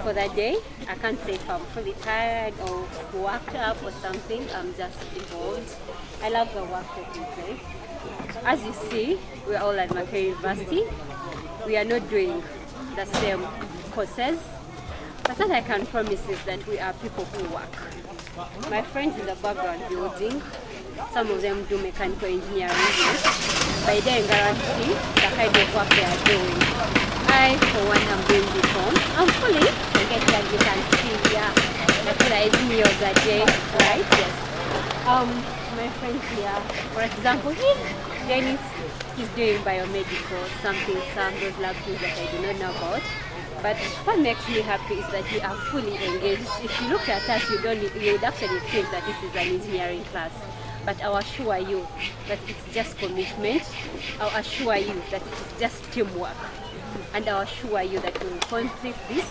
for the day, I can't say if I'm fully tired or worked up or something. I'm just involved. I love the work taking place. As you see, we're all at Makerere University. We are not doing the same courses, but what I can promise is that we are people who work. My friends in the background building, some of them do mechanical engineering, but they guarantee the kind of work they are doing. I, for one, am doing BCom. I'm fully engaged, as you can see here. I feel like it's me of the day, right? Yes. My friends here, for example, Dennis is doing biomedical, some those lab things that I do not know about. But what makes me happy is that we are fully engaged. If you look at us, you would actually think that this is an engineering class. But I'll assure you that it's just commitment. I'll assure you that it is just teamwork. And I'll assure you that we will complete this.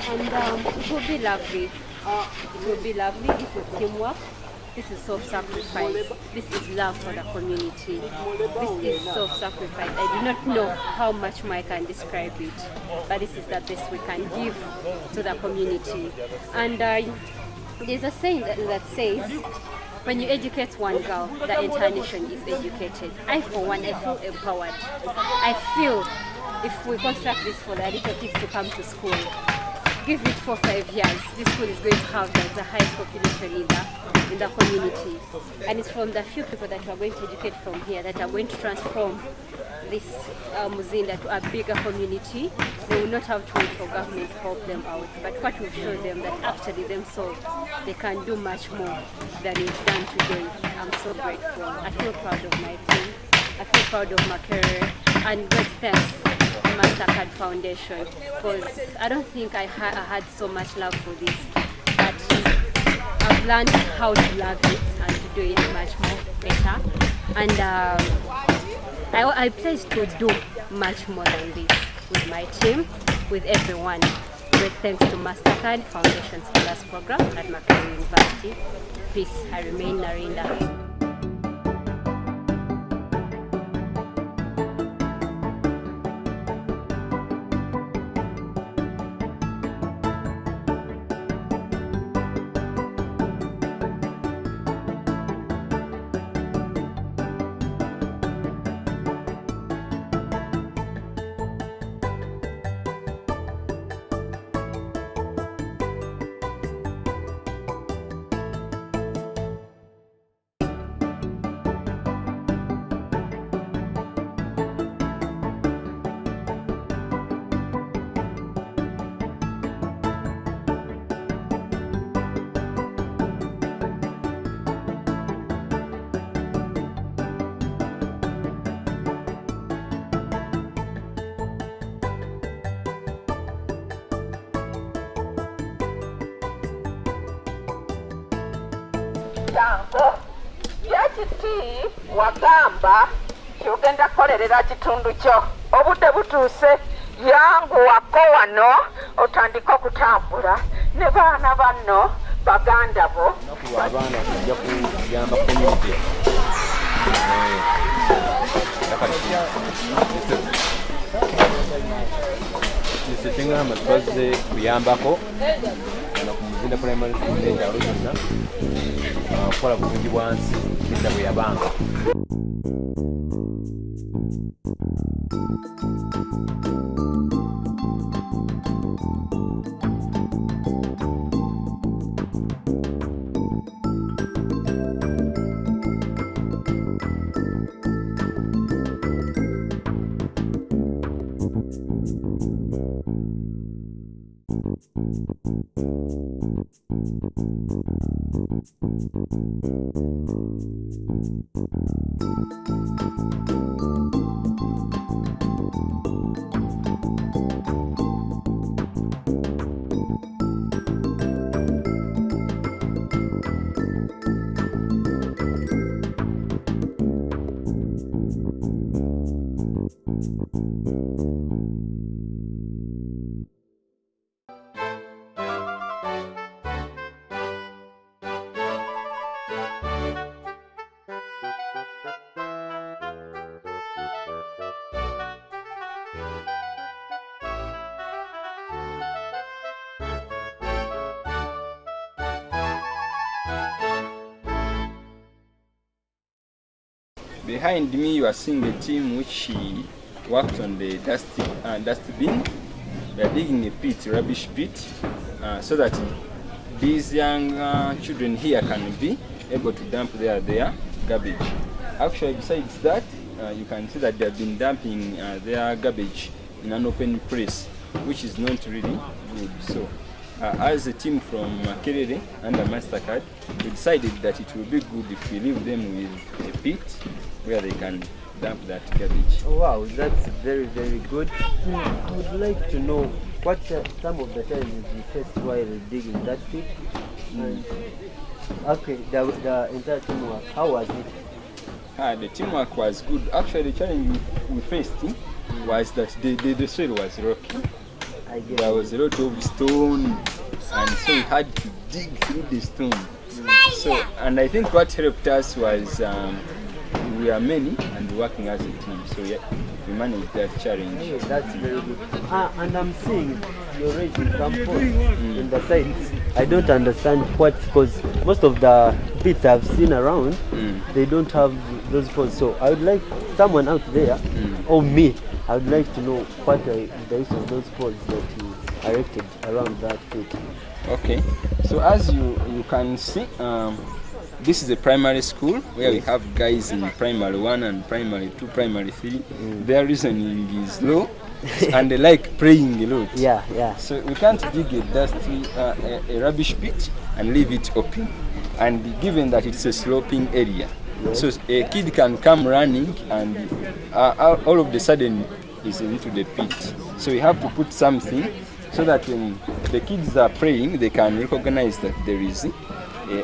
And it will be lovely. It will be lovely. This is teamwork. This is self-sacrifice. This is love for the community. This is self-sacrifice. I do not know how much more I can describe it, but this is the best we can give to the community. And there's a saying that says, when you educate one girl, the entire nation is educated. I, for one, I feel empowered. I feel if we construct this for the little kids to come to school, give it 4 or 5 years, this school is going to have the highest population in the community. And it's from the few people that we are going to educate from here that are going to transform this Muzinda to a bigger community. They will not have to wait for government to help them out. But what will show them that actually themselves, they can do much more than is done today. I'm so grateful. I feel proud of my team. I feel proud of Makerere, and great thanks to Mastercard Foundation, because I don't think I had so much love for this, but I've learned how to love it and to do it much more better. And I pledge to do much more than this with my team, with everyone. Great thanks to Mastercard Foundation Scholars Program at Makerere University. Peace. I remain Narinda. Jango, yakiti wagamba kyogenda kukolerera kitundu kyo obudde butuuse yangu wako wano otandika okutambula ne baana banno baganda bo abaana kujja kuyamba community tengamba twaze kuyambako na kumuzinda primary school enjalo zonna kukola bulungi bwansi edda bwe yabanga. Behind me, you are seeing the team which worked on the dustbin. They are digging a pit, rubbish pit, so that these young children here can be able to dump their garbage. Actually, besides that, you can see that they have been dumping their garbage in an open place, which is not really good. So, as a team from Makerere under MasterCard, we decided that it will be good if we leave them with a pit where they can dump that garbage. Oh, wow, that's very, very good. I would like to know what some of the challenges you faced while digging that pit. And, okay, the entire teamwork, how was it? The teamwork was good. Actually, the challenge we faced was that the soil was rocky. There was a lot of stone, and so we had to dig through the stone. So, and I think what helped us was we are many and working as a team. So yeah, we managed that challenge. Oh, that's very good. And I'm seeing you're raising some poles in the sides. I don't understand what, because most of the pits I've seen around, they don't have those poles. So I would like someone out there, or me, I would like to know what the use of those poles that you erected around that pit. Okay, so as you can see, this is a primary school where we have guys in primary 1 and primary 2, primary 3. Their reasoning is low and they like praying a lot. Yeah. So we can't dig a dusty, a rubbish pit and leave it open. And given that it's a sloping area, so a kid can come running and all of a sudden is into the pit. So we have to put something so that when the kids are praying, they can recognize that there is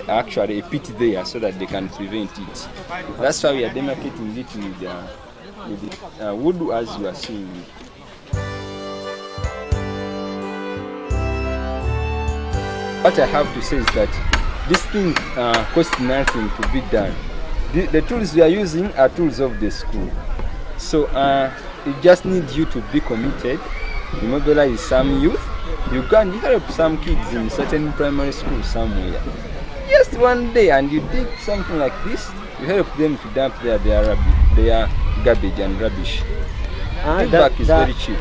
actually a pit there, so that they can prevent it. That's why we are demarcating it with wood, as you are seeing. What I have to say is that this thing costs nothing to be done. The tools we are using are tools of the school. So it just needs you to be committed, you mobilize some youth. You can help some kids in certain primary school somewhere. Just one day, and you dig something like this, you help them to dump their garbage and rubbish. Feedback is very cheap.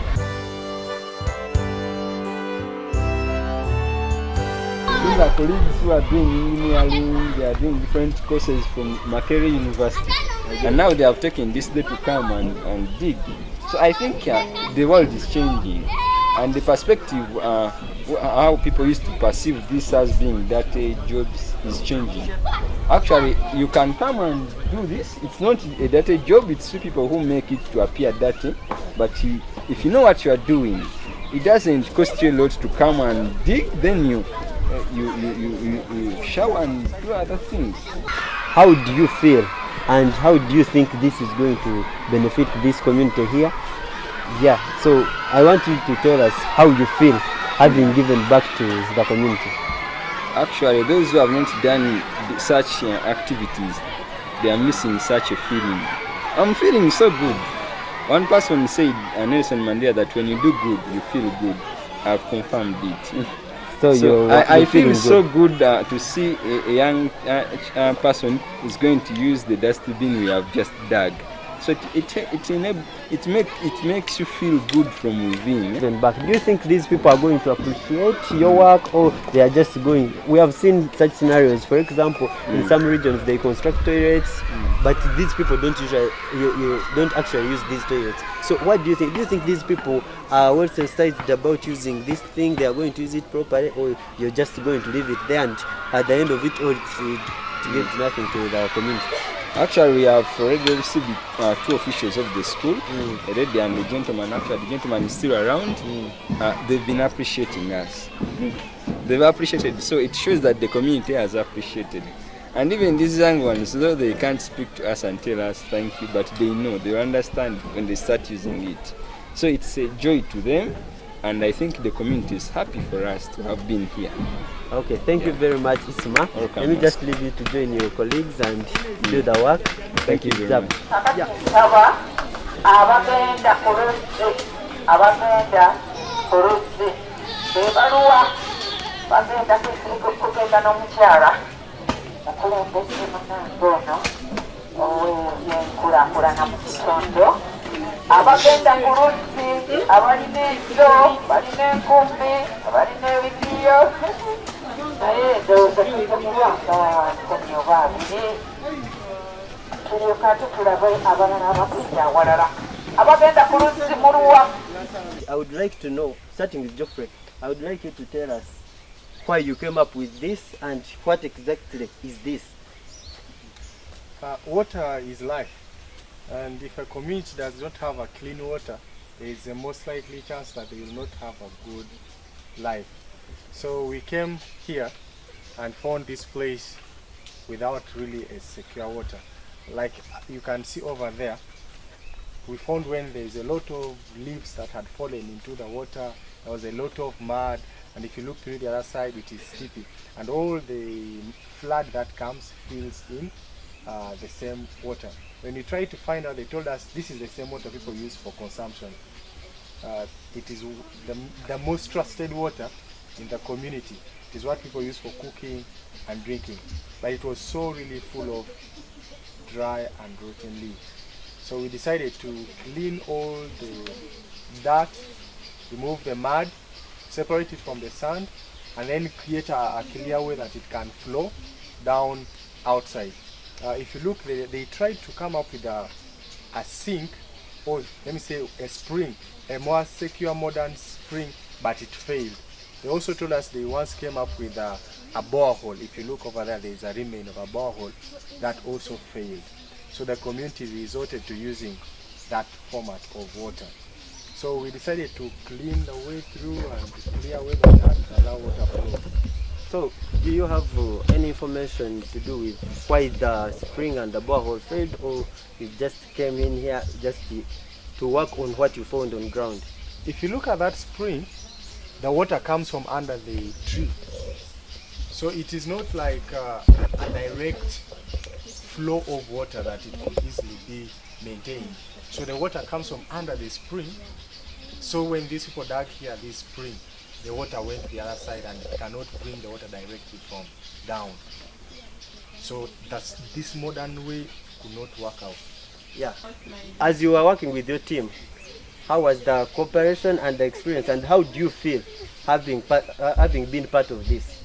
These are colleagues who are doing engineering, they are doing different courses from Makerere University. And now they have taken this day to come and dig. So I think the world is changing. And the perspective, how people used to perceive this as being dirty jobs is changing. Actually, you can come and do this. It's not a dirty job, it's people who make it to appear dirty. But if you know what you are doing, it doesn't cost you a lot to come and dig, then you shower and do other things. How do you feel, and how do you think this is going to benefit this community here? Yeah, so I want you to tell us how you feel having given back to the community. Actually, those who have not done such activities, they are missing such a feeling. I'm feeling so good. One person said, Nelson Mandela, that when you do good, you feel good. I've confirmed it. So I feel so good to see a young person is going to use the dustbin we have just dug. So it makes you feel good from within. But do you think these people are going to appreciate your work, or they are just going? We have seen such scenarios. For example, in some regions they construct toilets, but these people don't usually you don't actually use these toilets. So what do you think? Do you think these people are well sensitized about using this thing? They are going to use it properly, or you're just going to leave it there, and at the end of it all, it gives nothing to the community? Actually, we have already received 2 officials of the school, a lady and a gentleman. Actually, the gentleman is still around. They've been appreciating us. They've appreciated, so it shows that the community has appreciated. And even these young ones, though they can't speak to us and tell us thank you, but they know, they understand when they start using it. So it's a joy to them, and I think the community is happy for us to have been here. Okay, thank you very much, Isma. Let me just leave you to join your colleagues and do the work. Thank you very much. Okulembeze munange ono ow'ebyenkulaakulana enkulaakulana mu kitundu. Abagenda ku luzzi, abalina enzo, balina enkumbi, abalina ebidiyo, naye ndowooza tulina kubanga nkumi oba abiri, tulyoka ate tulabe abalala abagenda awalala. Abagenda ku luzzi muluwa. I would like to know, starting with Geoffrey, I would like you to tell us why you came up with this and what exactly is this? Water is life, and if a community does not have a clean water, there is a most likely chance that they will not have a good life. So we came here and found this place without really a secure water. Like you can see over there, we found when there is a lot of leaves that had fallen into the water, there was a lot of mud, and if you look to the other side, it is steepy, and all the flood that comes fills in the same water. When we tried to find out, they told us this is the same water people use for consumption. It is the most trusted water in the community. It is what people use for cooking and drinking, but it was so really full of dry and rotten leaves. So we decided to clean all the dirt, remove the mud, separate it from the sand, and then create a clear way that it can flow down outside. If you look, they tried to come up with a sink, or let me say a spring, a more secure modern spring, but it failed. They also told us they once came up with a borehole. If you look over there, there is a remain of a borehole that also failed. So the community resorted to using that format of water. So we decided to clean the way through and clear away the dirt and allow water flow. So, do you have any information to do with why the spring and the borehole failed, or you just came in here just to work on what you found on ground? If you look at that spring, the water comes from under the tree. So it is not like a direct flow of water that it could easily be maintained. So the water comes from under the spring. So when these people dug here this spring, the water went the other side and it cannot bring the water directly from down. So this modern way could not work out. Yeah. As you were working with your team, how was the cooperation and the experience, and how do you feel having been part of this?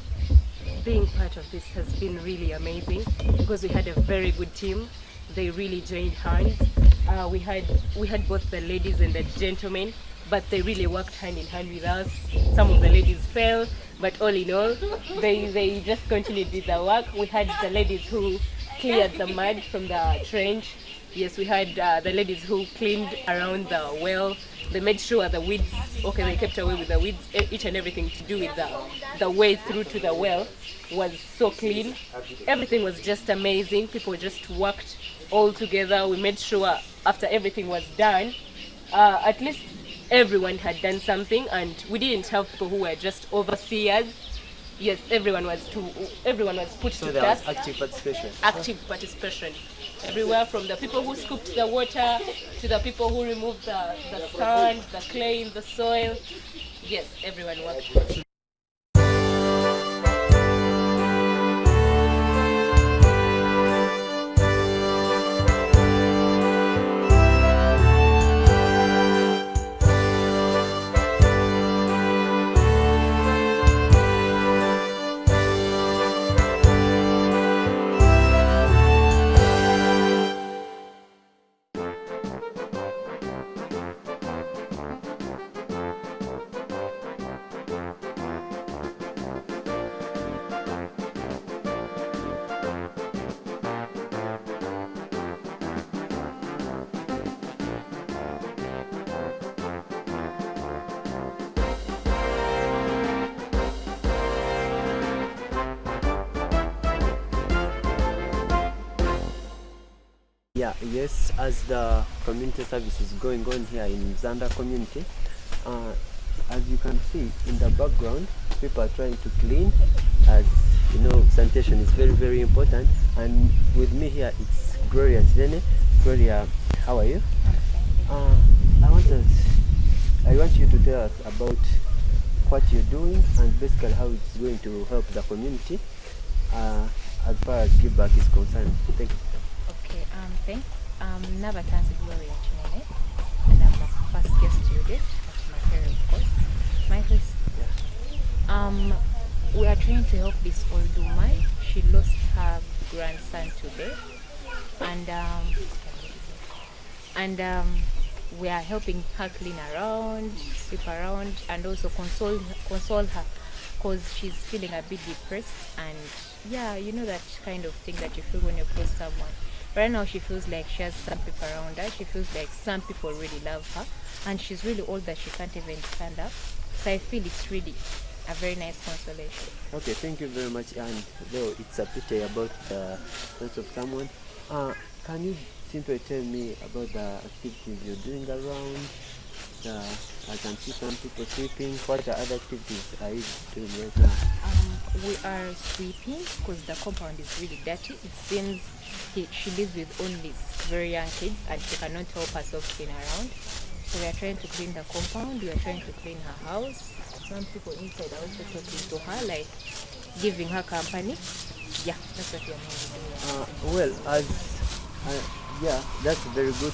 Being part of this has been really amazing because we had a very good team. They really joined hands. We had both the ladies and the gentlemen, but they really worked hand in hand with us. Some of the ladies fell, but all in all, they just continued with the work. We had the ladies who cleared the mud from the trench. Yes, we had the ladies who cleaned around the well. They made sure the weeds, they kept away with the weeds. Each and everything to do with the way through to the well was so clean. Everything was just amazing. People just worked all together. We made sure after everything was done, at least everyone had done something, and we didn't have people who were just overseers. Yes, everyone was put So to there was task. active participation. Active participation. Everywhere, from the people who scooped the water to the people who removed the sand, the clay in the soil. Yes, everyone worked. Yeah, yes, as the community service is going on here in Zanda community, as you can see in the background, people are trying to clean. As you know, sanitation is very, very important. And with me here, it's Gloria Tirene. Gloria, how are you? I want you to tell us about what you're doing and basically how it's going to help the community as far as give back is concerned. Thank you. Okay, thanks. I'm Navatansi Gloria Chinene, and I'm a first year student at Makerere, of course. My first, we are trying to help this old woman. She lost her grandson today, and we are helping her clean around, sweep around, and also console her, because she's feeling a bit depressed. And yeah, you know that kind of thing that you feel when you close someone. Right now she feels like she has some people around her. She feels like some people really love her, and she's really old that she can't even stand up. So I feel it's really a very nice consolation. Okay, thank you very much. And though it's a pity about the loss of someone, can you simply tell me about the activities you're doing around? I can see some people sweeping. What are other activities are you doing right now? We are sweeping because the compound is really dirty. It seems she lives with only very young kids and she cannot help herself clean around. So we are trying to clean the compound. We are trying to clean her house. Some people inside are also talking to her, like giving her company. Yeah, that's what we are doing. Yeah, that's very good.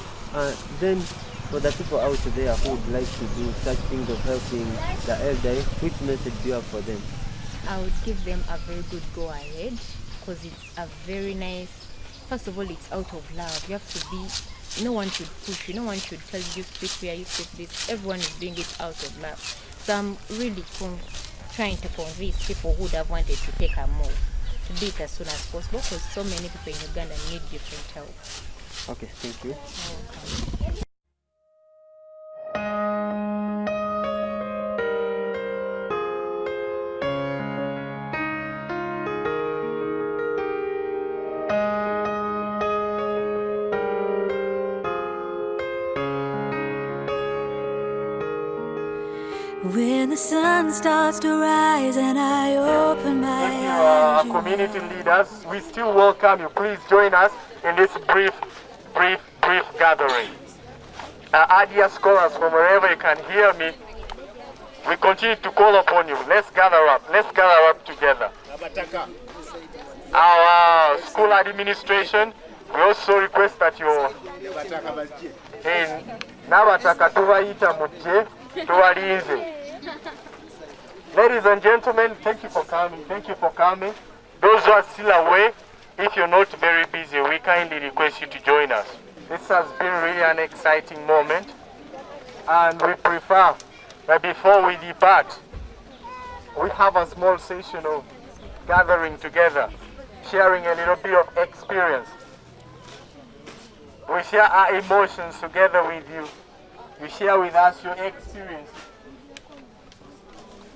Then for the people out there who would like to do such things of helping the elderly, which message do you have for them? I would give them a very good go ahead, because it's a very nice, first of all, it's out of love. You have to be, no one should push you, no one should tell you sit here, you sit this. Everyone is doing it out of love. So I'm really trying to convince people who would have wanted to take a move to do it as soon as possible, because so many people in Uganda need different help. Okay, thank you. When the sun starts to rise and I open my eyes. Community leaders, we still welcome you. Please join us in this brief gathering. Our dear scholars from wherever you can hear me, we continue to call upon you. Let's gather up. Let's gather up together. Our school administration, we also request that you Nabataka tubayita mujje tuwalinze. Ladies and gentlemen, thank you for coming. Thank you for coming. Those who are still away, if you're not very busy, we kindly request you to join us. This has been really an exciting moment, and we prefer that before we depart, we have a small session of gathering together, sharing a little bit of experience. We share our emotions together with you. You share with us your experience.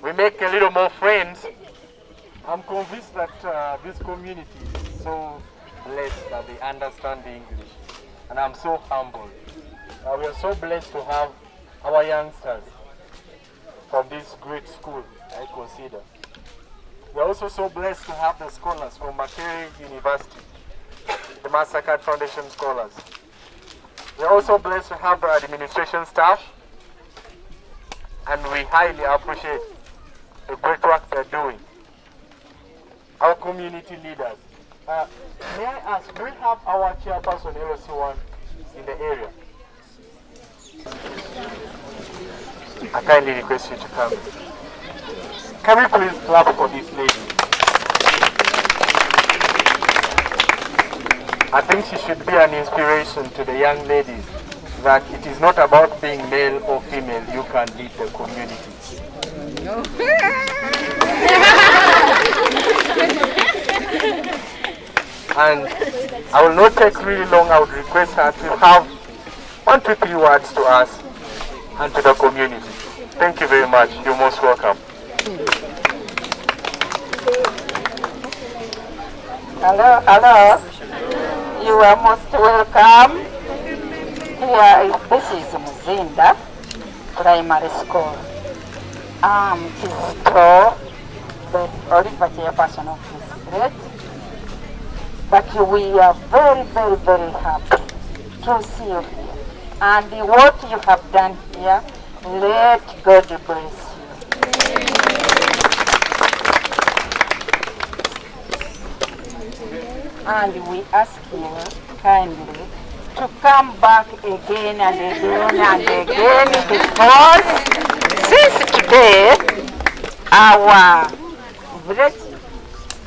We make a little more friends. I'm convinced that this community is so blessed that they understand the English. And I'm so humbled. We are so blessed to have our youngsters from this great school, I consider. We are also so blessed to have the scholars from Makerere University, the Mastercard Foundation scholars. We are also blessed to have the administration staff, and we highly appreciate the great work they're doing. Our community leaders. May I ask, do we have our chairperson LOC1 in the area? I kindly request you to come. Can we please clap for this lady? I think she should be an inspiration to the young ladies that it is not about being male or female, you can lead the community. And I will not take really long. I would request her to have 1, 2, 3 words to us and to the community. Thank you very much. You're most welcome. Hello. You are most welcome. This is Muzinda Primary School. It is Pro, the Oliver chairperson of this grade. But we are very, very, very happy to see you here. And what you have done here, let God bless you. And we ask you kindly to come back again and again and again because since today our village,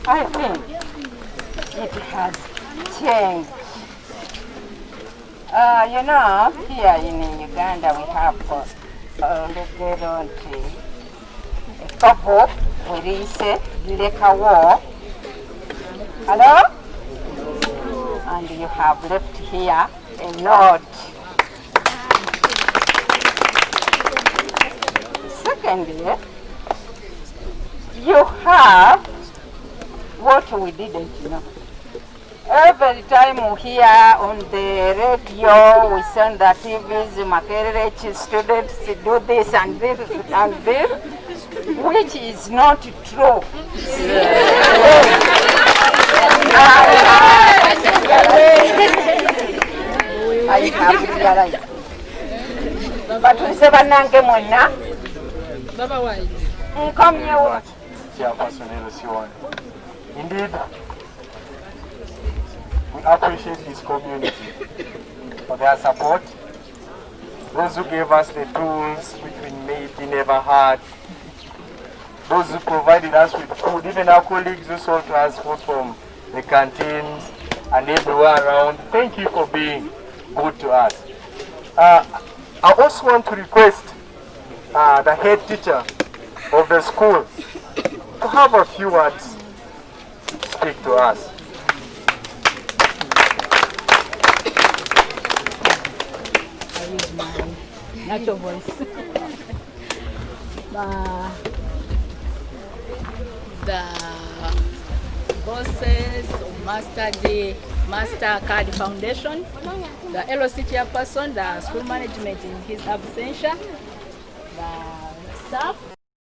I think it has changed. You know, here in Uganda we have a couple, we say, Leka War. Hello? And you have left here a note. Secondly, you have what we didn't know. Every time we hear on the radio, we send the TVs, Makerere students do this and this and this, which is not true. I have realized. But we say banange mona. Come here. Indeed, we appreciate this community for their support. Those who gave us the tools which we maybe never had. Those who provided us with food, even our colleagues who sold to us food from the canteens and everywhere around. Thank you for being good to us. I also want to request the head teacher of the school to have a few words to speak to us. I use my natural voice. The bosses of Mastercard Foundation, the LOC chairperson, the school management in his absentia, the staff.